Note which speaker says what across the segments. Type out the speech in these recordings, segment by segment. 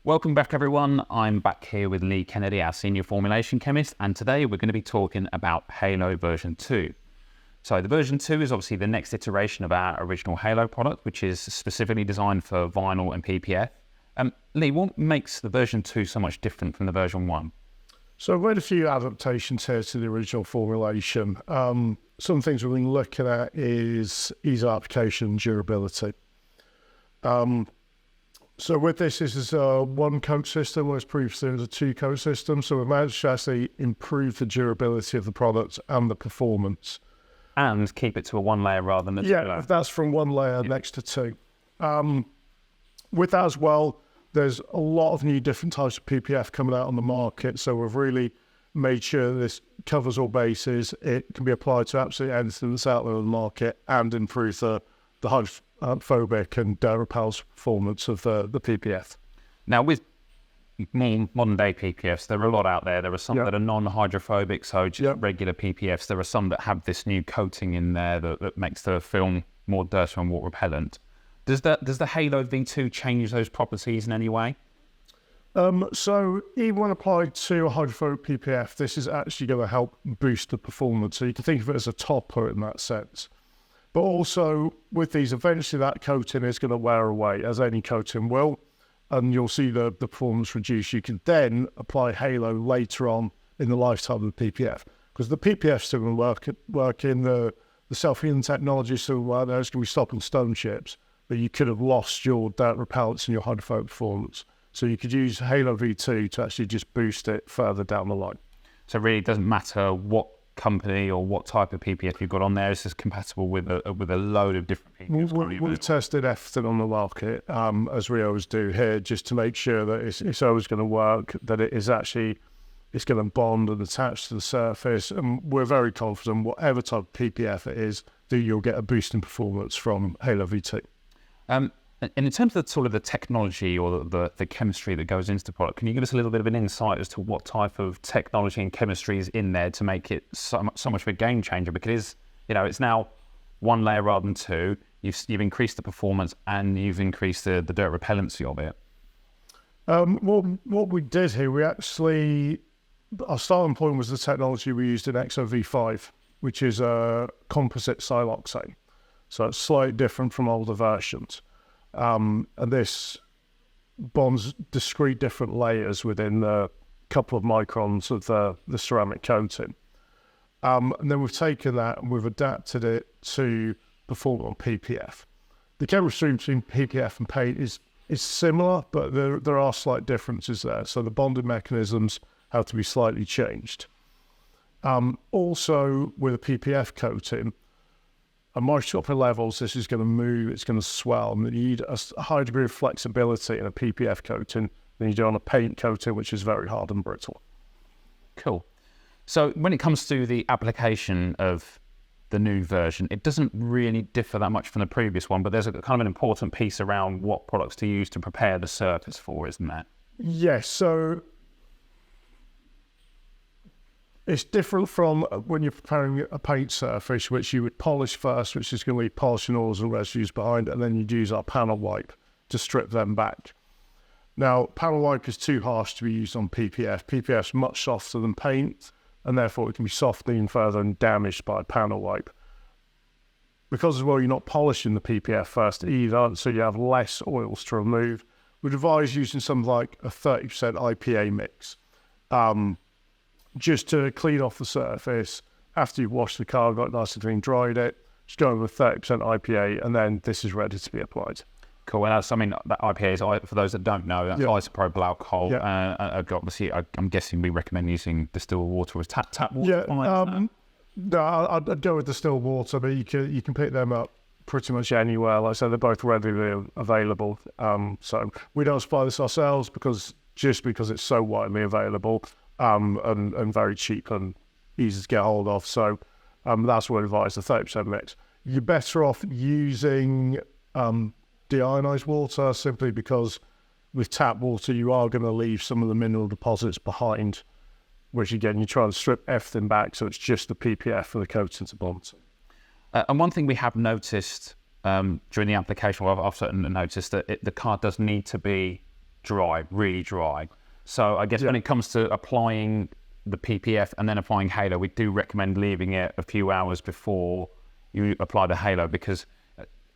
Speaker 1: Welcome back, everyone. I'm back here with Lee Kennedy, our senior formulation chemist, and today we're going to be talking about HALO version 2. So the version 2 is obviously the next iteration of our original HALO product, which is specifically designed for vinyl and PPF. Lee, what makes the version 2 so much different from the version 1?
Speaker 2: So I've made a few adaptations here to the original formulation. Some things we've been looking at is ease of application and durability. So with this is a one-coat system, whereas previously it was a two-coat system. So we've managed to actually improve the durability of the product and the performance.
Speaker 1: And keep it to a one layer rather than a two layer.
Speaker 2: Yeah, that's from one layer next to two. With that as well, there's a lot of new different types of PPF coming out on the market. So we've really made sure this covers all bases. It can be applied to absolutely anything that's out there on the market and improve the hydrophobic and repels performance of the PPF.
Speaker 1: Now, with more modern day PPFs, there are a lot out there. There are some that are non-hydrophobic, so just regular PPFs. There are some that have this new coating in there that makes the film more dirt and water repellent. Does the HALOv2 change those properties in any way?
Speaker 2: So even when applied to a hydrophobic PPF, this is actually going to help boost the performance. So you can think of it as a topper in that sense. But also with these, eventually that coating is going to wear away, as any coating will, and you'll see the performance reduce. You can then apply HALO later on in the lifetime of the PPF, because the PPF still going to work in the self-healing technology, so there's going to be stopping stone chips, but you could have lost your dirt repellents and your hydrophobic performance. So you could use HALOv2 to actually just boost it further down the line.
Speaker 1: So really it doesn't matter what company or what type of PPF you've got on there. It's just compatible with a load of different PPFs.
Speaker 2: We've tested everything on the market, as we always do here, just to make sure that it's always going to work, that it's going to bond and attach to the surface. And we're very confident, whatever type of PPF it is, that you'll get a boost in performance from HALOv2.
Speaker 1: And in terms of sort of the technology or the chemistry that goes into the product, can you give us a little bit of an insight as to what type of technology and chemistry is in there to make it so much of a game changer? Because it's now one layer rather than two. You've increased the performance and you've increased the dirt repellency of it.
Speaker 2: What we did here, our starting point was the technology we used in XOV5, which is a composite siloxane. So it's slightly different from older versions. And this bonds discrete different layers within a couple of microns of the ceramic coating. And then we've taken that and we've adapted it to perform on PPF. The chemistry between PPF and paint is similar, but there are slight differences there. So the bonding mechanisms have to be slightly changed. Also, with a PPF coating, at moisture upper levels, this is going to move, it's going to swell, and you need a high degree of flexibility in a PPF coating than you do on a paint coating, which is very hard and brittle.
Speaker 1: Cool. So when it comes to the application of the new version, it doesn't really differ that much from the previous one, but there's a kind of an important piece around what products to use to prepare the surface for, isn't there?
Speaker 2: Yes, so it's different from when you're preparing a paint surface, which you would polish first, which is going to be polishing oils and residues behind, and then you'd use our panel wipe to strip them back. Now, panel wipe is too harsh to be used on PPF. PPF is much softer than paint, and therefore it can be softened even further and damaged by panel wipe. Because as well, you're not polishing the PPF first either, so you have less oils to remove. We'd advise using something like a 30% IPA mix. Just to clean off the surface after you've washed the car, got it nice and clean, dried it, just go with 30% IPA, and then this is ready to be applied.
Speaker 1: Cool. And that IPA is, for those that don't know, that's isopropyl alcohol. Obviously, I'm guessing we recommend using distilled water as tap water.
Speaker 2: No, I'd go with distilled water, but you can pick them up pretty much anywhere. Like I said, they're both readily available. So we don't supply this ourselves because it's so widely available. And very cheap and easy to get hold of. So that's what I advise, the 30% mix. You're better off using deionized water, simply because with tap water you are going to leave some of the mineral deposits behind, which again, you're trying to strip everything back so it's just the PPF for the coating to bond to.
Speaker 1: And one thing we have noticed during the application, I've certainly noticed that the car does need to be dry, really dry. So I guess when it comes to applying the PPF and then applying Halo, we do recommend leaving it a few hours before you apply the Halo, because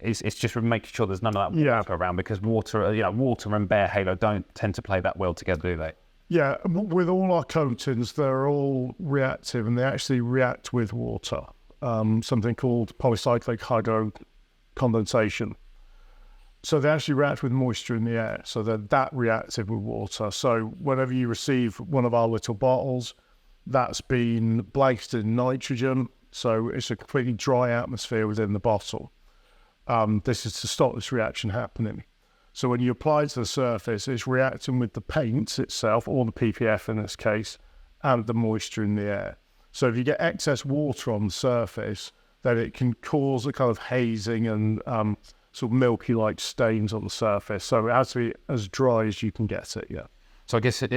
Speaker 1: it's just making sure there's none of that water around, because water and bare Halo don't tend to play that well together, do they?
Speaker 2: Yeah, with all our coatings, they're all reactive, and they actually react with water. Something called polycyclic hydrocondensation. So they actually react with moisture in the air, so they're that reactive with water. So whenever you receive one of our little bottles, that's been blanketed in nitrogen, so it's a completely dry atmosphere within the bottle. This is to stop this reaction happening. So when you apply it to the surface, it's reacting with the paint itself, or the PPF in this case, and the moisture in the air. So if you get excess water on the surface, then it can cause a kind of hazing and sort of milky-like stains on the surface. So it has to be as dry as you can get it, yeah.
Speaker 1: So I guess, if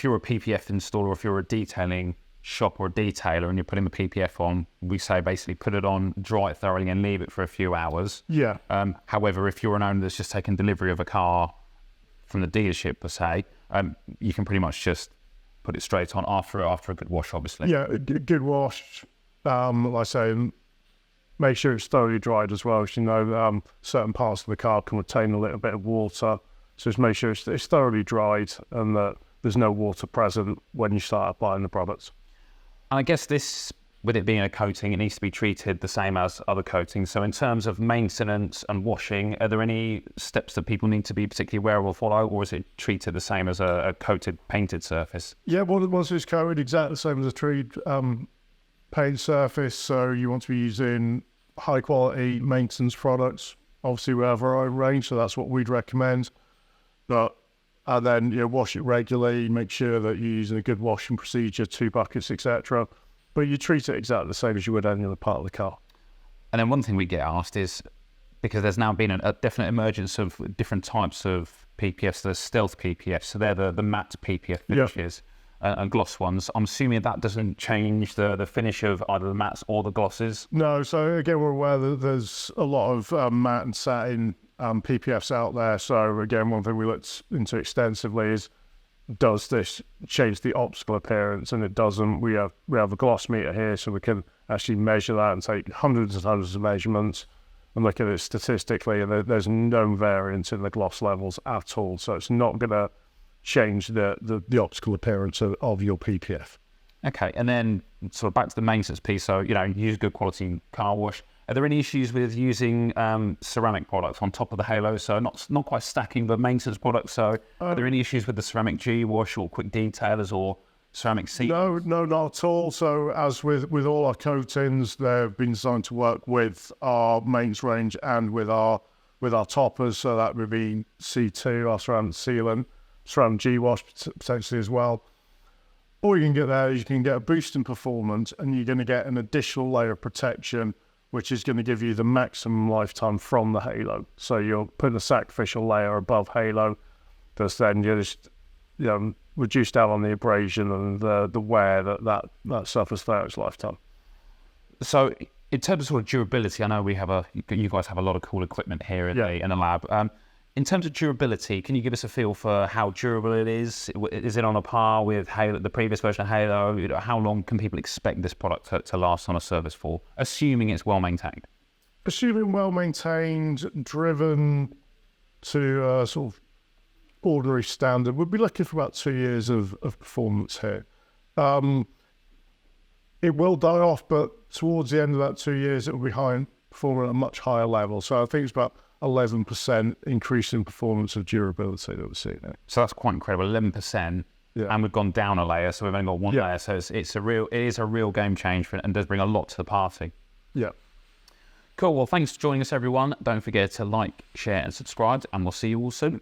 Speaker 1: you're a PPF installer, if you're a detailing shop or a detailer and you're putting the PPF on, we say basically put it on, dry it thoroughly and leave it for a few hours.
Speaker 2: Yeah.
Speaker 1: However, if you're an owner that's just taken delivery of a car from the dealership per se, you can pretty much just put it straight on after a good wash, obviously.
Speaker 2: Yeah, a good wash, like I say, make sure it's thoroughly dried as well. As you know, certain parts of the car can retain a little bit of water. So just make sure it's thoroughly dried and that there's no water present when you start applying the products.
Speaker 1: And I guess this, with it being a coating, it needs to be treated the same as other coatings. So in terms of maintenance and washing, are there any steps that people need to be particularly aware of or follow, or is it treated the same as a coated, painted surface?
Speaker 2: Yeah, once it's coated, exactly the same as a treated paint surface. So you want to be using high quality maintenance products. Obviously we have our own range, so that's what we'd recommend. And then wash it regularly, make sure that you're using a good washing procedure, 2 buckets, etc. But you treat it exactly the same as you would any other part of the car.
Speaker 1: And then one thing we get asked is, because there's now been a definite emergence of different types of PPFs, the stealth PPFs, so they're the matte PPF finishes. And gloss ones. I'm assuming that doesn't change the finish of either the mattes or the glosses?
Speaker 2: No, so again, we're aware that there's a lot of matte and satin PPFs out there. So again, one thing we looked into extensively is, does this change the optical appearance? And it doesn't. We have a gloss meter here, so we can actually measure that and take hundreds and hundreds of measurements and look at it statistically, and there's no variance in the gloss levels at all. So it's not going to change the optical appearance of your PPF.
Speaker 1: Okay, and then sort of back to the maintenance piece. So, use good quality car wash. Are there any issues with using ceramic products on top of the Halo? So not quite stacking, but maintenance products. So are there any issues with the ceramic G-wash or quick detailers or ceramic seat?
Speaker 2: No, not at all. So as with all our coatings, they've been designed to work with our mains range and with our toppers. So that would be C2, our ceramic sealant, ceramic G-wash potentially as well. All you can get there is you can get a boost in performance, and you're going to get an additional layer of protection, which is going to give you the maximum lifetime from the Halo. So you're putting a sacrificial layer above Halo, that's then just reduced down on the abrasion and the wear that suffers throughout its lifetime.
Speaker 1: So in terms of sort of durability, I know you guys have a lot of cool equipment here in the lab. In terms of durability, can you give us a feel for how durable it is? Is it on a par with Halo, the previous version of Halo? How long can people expect this product to last on a service for, assuming it's well maintained?
Speaker 2: Assuming well maintained, driven to a sort of ordinary standard, we'd be looking for about 2 years of performance here. It will die off, but towards the end of that 2 years, it will be performing at a much higher level. So I think it's about 11% increase in performance of durability that we're seeing there.
Speaker 1: So that's quite incredible, 11%. Yeah. And we've gone down a layer, so we've only got one layer. So it is a real game changer and does bring a lot to the party.
Speaker 2: Yeah.
Speaker 1: Cool. Well, thanks for joining us, everyone. Don't forget to like, share, and subscribe, and we'll see you all soon.